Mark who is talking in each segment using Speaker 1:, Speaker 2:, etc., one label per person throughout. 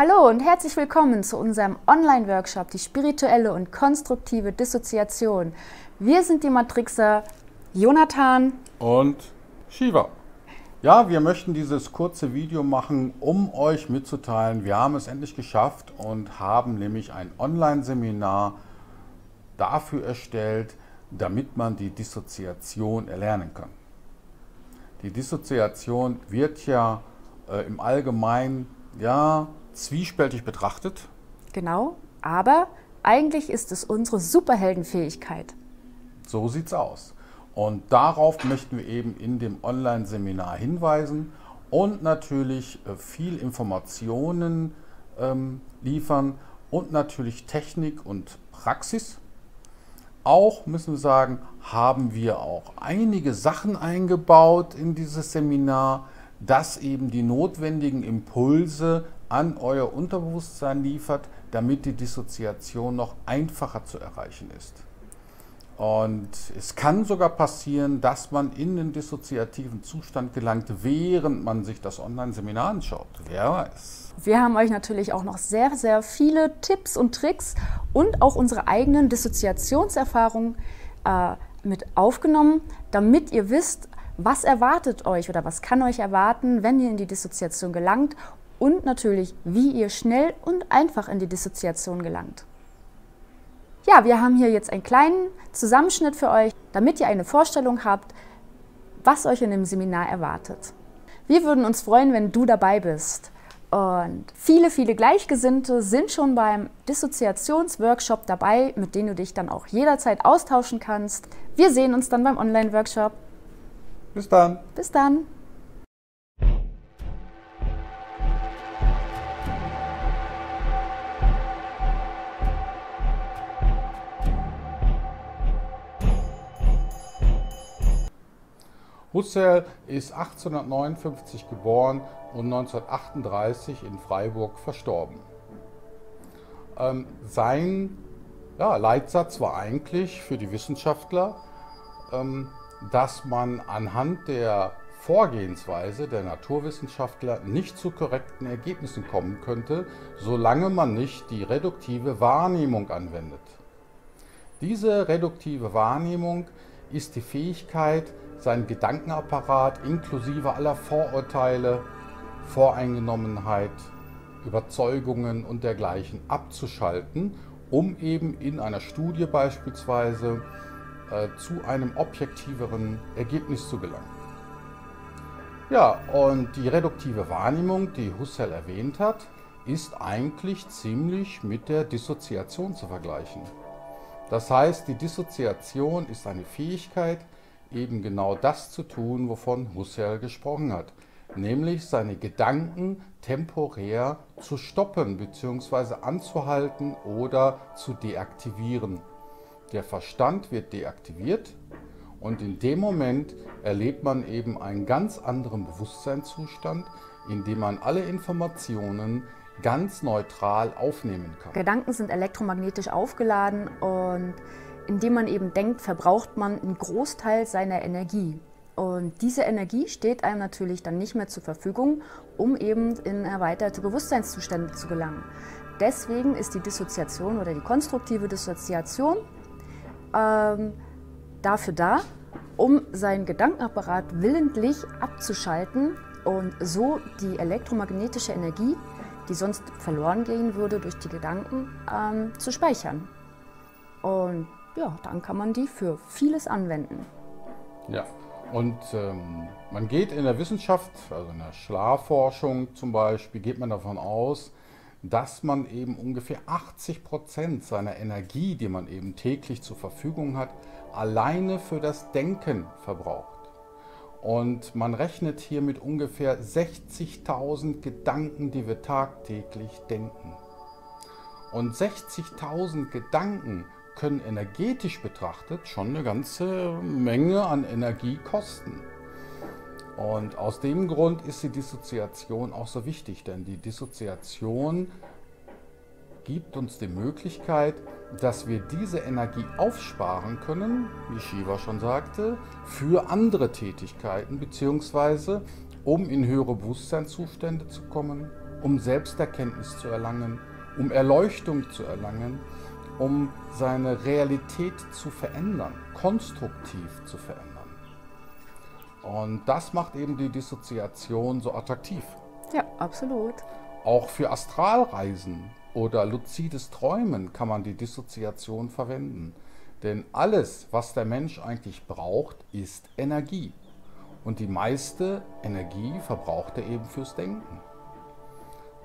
Speaker 1: Hallo und herzlich willkommen zu unserem Online-Workshop, die spirituelle und konstruktive Dissoziation. Wir sind die Matrixer Jonathan
Speaker 2: und Shiva. Ja, wir möchten dieses kurze Video machen, um euch mitzuteilen, wir haben es endlich geschafft und haben nämlich ein Online-Seminar dafür erstellt, damit man die Dissoziation erlernen kann. Die Dissoziation wird ja im Allgemeinen zwiespältig betrachtet.
Speaker 1: Genau, aber eigentlich ist es unsere Superheldenfähigkeit.
Speaker 2: So sieht's aus. Und darauf möchten wir eben in dem Online-Seminar hinweisen und natürlich viel Informationen liefern und natürlich Technik und Praxis. Auch müssen wir sagen, haben wir auch einige Sachen eingebaut in dieses Seminar, das eben die notwendigen Impulse an euer Unterbewusstsein liefert, damit die Dissoziation noch einfacher zu erreichen ist. Und es kann sogar passieren, dass man in den dissoziativen Zustand gelangt, während man sich das Online-Seminar anschaut. Wer weiß.
Speaker 1: Wir haben euch natürlich auch noch sehr, sehr viele Tipps und Tricks und auch unsere eigenen Dissoziationserfahrungen mit aufgenommen, damit ihr wisst, was erwartet euch oder was kann euch erwarten, wenn ihr in die Dissoziation gelangt und natürlich, wie ihr schnell und einfach in die Dissoziation gelangt. Ja, wir haben hier jetzt einen kleinen Zusammenschnitt für euch, damit ihr eine Vorstellung habt, was euch in dem Seminar erwartet. Wir würden uns freuen, wenn du dabei bist. Und viele, viele Gleichgesinnte sind schon beim Dissoziationsworkshop dabei, mit denen du dich dann auch jederzeit austauschen kannst. Wir sehen uns dann beim Online-Workshop.
Speaker 2: Bis dann.
Speaker 1: Bis dann.
Speaker 2: Husserl ist 1859 geboren und 1938 in Freiburg verstorben. Sein Leitsatz war eigentlich für die Wissenschaftler, dass man anhand der Vorgehensweise der Naturwissenschaftler nicht zu korrekten Ergebnissen kommen könnte, solange man nicht die reduktive Wahrnehmung anwendet. Diese reduktive Wahrnehmung ist die Fähigkeit, seinen Gedankenapparat inklusive aller Vorurteile, Voreingenommenheit, Überzeugungen und dergleichen abzuschalten, um eben in einer Studie beispielsweise zu einem objektiveren Ergebnis zu gelangen. Ja, und die reduktive Wahrnehmung, die Husserl erwähnt hat, ist eigentlich ziemlich mit der Dissoziation zu vergleichen. Das heißt, die Dissoziation ist eine Fähigkeit, eben genau das zu tun, wovon Husserl gesprochen hat, nämlich seine Gedanken temporär zu stoppen bzw. anzuhalten oder zu deaktivieren. Der Verstand wird deaktiviert und in dem Moment erlebt man eben einen ganz anderen Bewusstseinszustand, in dem man alle Informationen ganz neutral aufnehmen kann.
Speaker 1: Gedanken sind elektromagnetisch aufgeladen und indem man eben denkt, verbraucht man einen Großteil seiner Energie. Und diese Energie steht einem natürlich dann nicht mehr zur Verfügung, um eben in erweiterte Bewusstseinszustände zu gelangen. Deswegen ist die Dissoziation oder die konstruktive Dissoziation dafür da, um seinen Gedankenapparat willentlich abzuschalten und so die elektromagnetische Energie, die sonst verloren gehen würde durch die Gedanken, zu speichern. Und ja, dann kann man die für vieles anwenden.
Speaker 2: Ja, und man geht in der Wissenschaft, also in der Schlafforschung zum Beispiel, geht man davon aus, dass man eben ungefähr 80% seiner Energie, die man eben täglich zur Verfügung hat, alleine für das Denken verbraucht. Und man rechnet hier mit ungefähr 60.000 Gedanken, die wir tagtäglich denken. Und 60.000 Gedanken können energetisch betrachtet schon eine ganze Menge an Energie kosten. Und aus dem Grund ist die Dissoziation auch so wichtig, denn die Dissoziation gibt uns die Möglichkeit, dass wir diese Energie aufsparen können, wie Shiva schon sagte, für andere Tätigkeiten, beziehungsweise um in höhere Bewusstseinszustände zu kommen um Selbsterkenntnis zu erlangen, um Erleuchtung zu erlangen, um seine Realität zu verändern, konstruktiv zu verändern. Und das macht eben die Dissoziation so attraktiv.
Speaker 1: Ja, absolut.
Speaker 2: Auch für Astralreisen oder luzides Träumen kann man die Dissoziation verwenden. Denn alles, was der Mensch eigentlich braucht, ist Energie. Und die meiste Energie verbraucht er eben fürs Denken.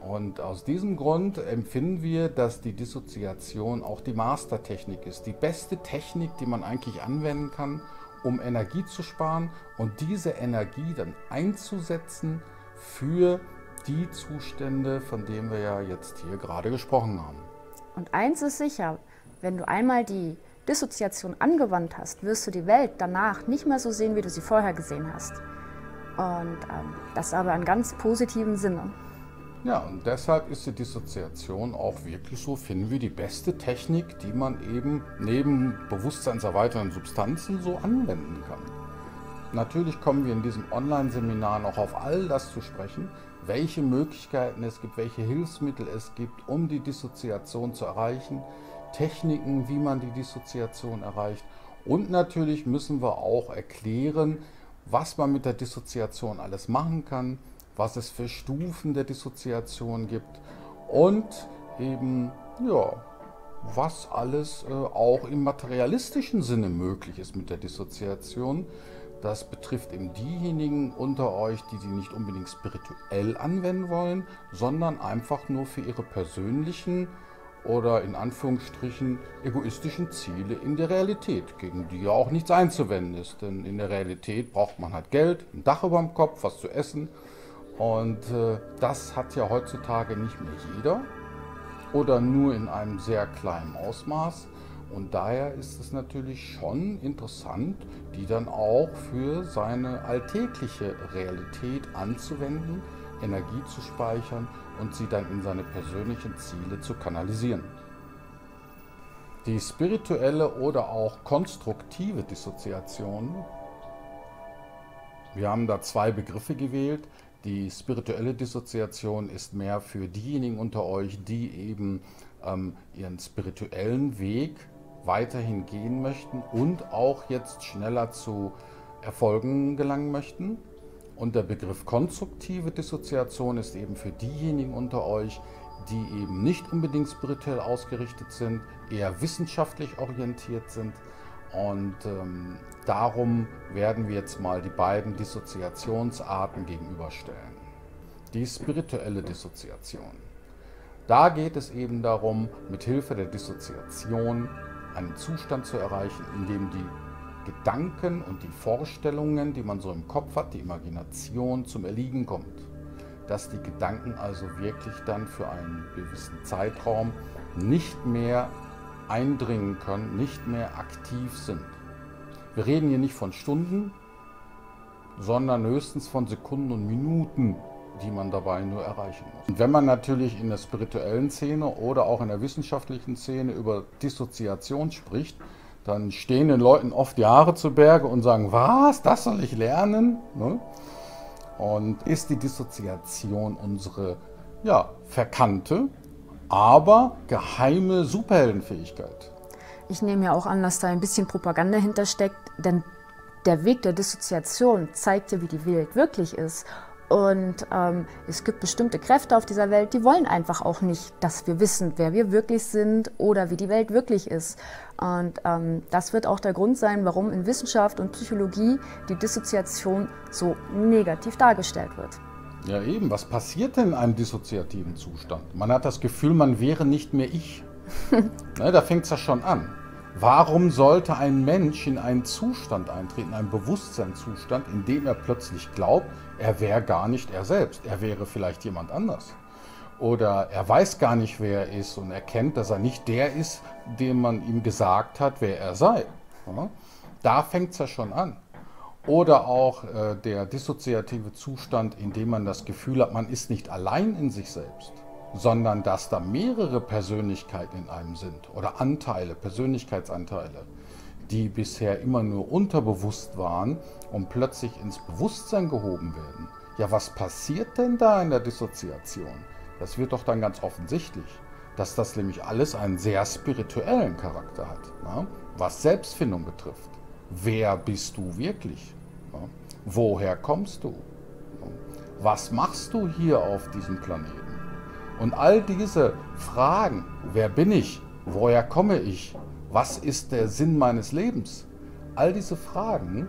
Speaker 2: Und aus diesem Grund empfinden wir, dass die Dissoziation auch die Mastertechnik ist. Die beste Technik, die man eigentlich anwenden kann, um Energie zu sparen und diese Energie dann einzusetzen für die Zustände, von denen wir ja jetzt hier gerade gesprochen haben.
Speaker 1: Und eins ist sicher, wenn du einmal die Dissoziation angewandt hast, wirst du die Welt danach nicht mehr so sehen, wie du sie vorher gesehen hast. Und das aber in ganz positiven Sinne.
Speaker 2: Ja, und deshalb ist die Dissoziation auch wirklich so, finden wir, die beste Technik, die man eben neben bewusstseinserweiternden Substanzen so anwenden kann. Natürlich kommen wir in diesem Online-Seminar noch auf all das zu sprechen, welche Möglichkeiten es gibt, welche Hilfsmittel es gibt, um die Dissoziation zu erreichen, Techniken, wie man die Dissoziation erreicht. Und natürlich müssen wir auch erklären, was man mit der Dissoziation alles machen kann, was es für Stufen der Dissoziation gibt und eben, ja, was alles auch im materialistischen Sinne möglich ist mit der Dissoziation. Das betrifft eben diejenigen unter euch, die nicht unbedingt spirituell anwenden wollen, sondern einfach nur für ihre persönlichen oder in Anführungsstrichen egoistischen Ziele in der Realität, gegen die ja auch nichts einzuwenden ist. Denn in der Realität braucht man halt Geld, ein Dach über dem Kopf, was zu essen. Und das hat ja heutzutage nicht mehr jeder oder nur in einem sehr kleinen Ausmaß. Und daher ist es natürlich schon interessant, die dann auch für seine alltägliche Realität anzuwenden, Energie zu speichern und sie dann in seine persönlichen Ziele zu kanalisieren. Die spirituelle oder auch konstruktive Dissoziation, wir haben da zwei Begriffe gewählt. Die spirituelle Dissoziation ist mehr für diejenigen unter euch, die eben ihren spirituellen Weg weiterhin gehen möchten und auch jetzt schneller zu Erfolgen gelangen möchten. Und der Begriff konstruktive Dissoziation ist eben für diejenigen unter euch, die eben nicht unbedingt spirituell ausgerichtet sind, eher wissenschaftlich orientiert sind. Und darum werden wir jetzt mal die beiden Dissoziationsarten gegenüberstellen. Die spirituelle Dissoziation. Da geht es eben darum, mit Hilfe der Dissoziation einen Zustand zu erreichen, in dem die Gedanken und die Vorstellungen, die man so im Kopf hat, die Imagination zum Erliegen kommt. Dass die Gedanken also wirklich dann für einen gewissen Zeitraum nicht mehr eindringen können, nicht mehr aktiv sind. Wir reden hier nicht von Stunden, sondern höchstens von Sekunden und Minuten, die man dabei nur erreichen muss. Und wenn man natürlich in der spirituellen Szene oder auch in der wissenschaftlichen Szene über Dissoziation spricht, dann stehen den Leuten oft die Haare zu Berge und sagen, was, das soll ich lernen? Ne? Und ist die Dissoziation unsere verkannte, aber geheime Superheldenfähigkeit?
Speaker 1: Ich nehme ja auch an, dass da ein bisschen Propaganda hintersteckt, denn der Weg der Dissoziation zeigt ja, wie die Welt wirklich ist. Und es gibt bestimmte Kräfte auf dieser Welt, die wollen einfach auch nicht, dass wir wissen, wer wir wirklich sind oder wie die Welt wirklich ist. Und das wird auch der Grund sein, warum in Wissenschaft und Psychologie die Dissoziation so negativ dargestellt wird.
Speaker 2: Ja eben, was passiert denn in einem dissoziativen Zustand? Man hat das Gefühl, man wäre nicht mehr ich. Ne, da fängt es ja schon an. Warum sollte ein Mensch in einen Zustand eintreten, einen Bewusstseinszustand, in dem er plötzlich glaubt, er wäre gar nicht er selbst, er wäre vielleicht jemand anders? Oder er weiß gar nicht, wer er ist und erkennt, dass er nicht der ist, dem man ihm gesagt hat, wer er sei. Ja? Da fängt es ja schon an. Oder auch der dissoziative Zustand, in dem man das Gefühl hat, man ist nicht allein in sich selbst, sondern dass da mehrere Persönlichkeiten in einem sind oder Anteile, Persönlichkeitsanteile, die bisher immer nur unterbewusst waren und plötzlich ins Bewusstsein gehoben werden. Ja, was passiert denn da in der Dissoziation? das wird doch dann ganz offensichtlich, dass das nämlich alles einen sehr spirituellen Charakter hat, ne? Was Selbstfindung betrifft. Wer bist du wirklich? Ne? Woher kommst du? Ne? Was machst du hier auf diesem Planeten? Und all diese Fragen, wer bin ich? Woher komme ich? Was ist der Sinn meines Lebens? All diese Fragen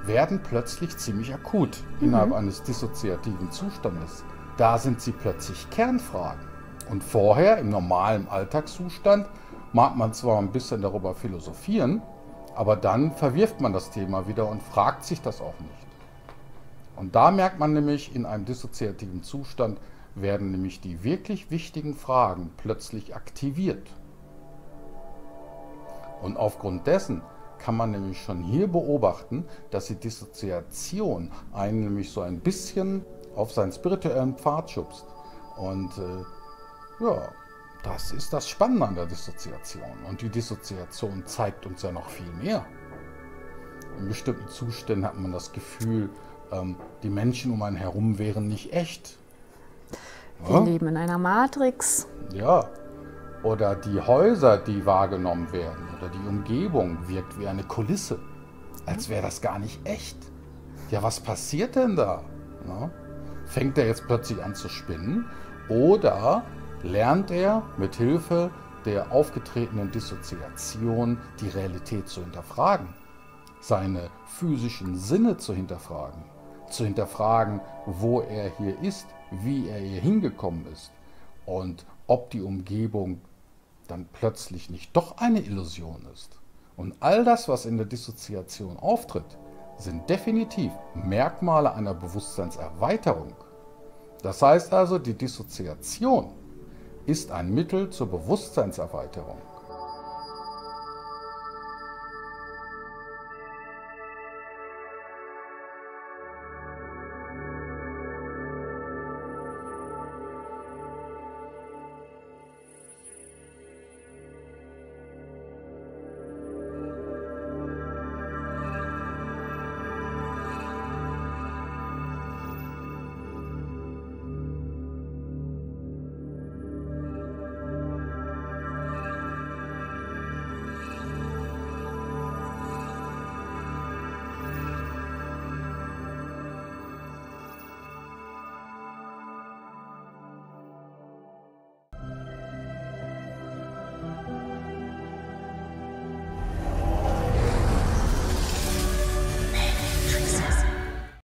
Speaker 2: werden plötzlich ziemlich akut innerhalb eines dissoziativen Zustandes. Da sind sie plötzlich Kernfragen. Und vorher, im normalen Alltagszustand, mag man zwar ein bisschen darüber philosophieren, aber dann verwirft man das Thema wieder und fragt sich das auch nicht. Und da merkt man nämlich, in einem dissoziativen Zustand werden nämlich die wirklich wichtigen Fragen plötzlich aktiviert. Und aufgrund dessen kann man nämlich schon hier beobachten, dass die Dissoziation einen nämlich so ein bisschen auf seinen spirituellen Pfad schubst. Und ja, das ist das Spannende an der Dissoziation. Und die Dissoziation zeigt uns ja noch viel mehr. In bestimmten Zuständen hat man das Gefühl, die Menschen um einen herum wären nicht echt.
Speaker 1: Wir leben in einer Matrix.
Speaker 2: Ja. Oder die Häuser, die wahrgenommen werden, oder die Umgebung wirkt wie eine Kulisse, als wäre das gar nicht echt. Ja, was passiert denn da? Na? Fängt er jetzt plötzlich an zu spinnen? Oder lernt er mit Hilfe der aufgetretenen Dissoziation die Realität zu hinterfragen, seine physischen Sinne zu hinterfragen, wo er hier ist, wie er hier hingekommen ist und ob die Umgebung dann plötzlich nicht doch eine Illusion ist. Und all das, was in der Dissoziation auftritt, sind definitiv Merkmale einer Bewusstseinserweiterung. Das heißt also, die Dissoziation ist ein Mittel zur Bewusstseinserweiterung.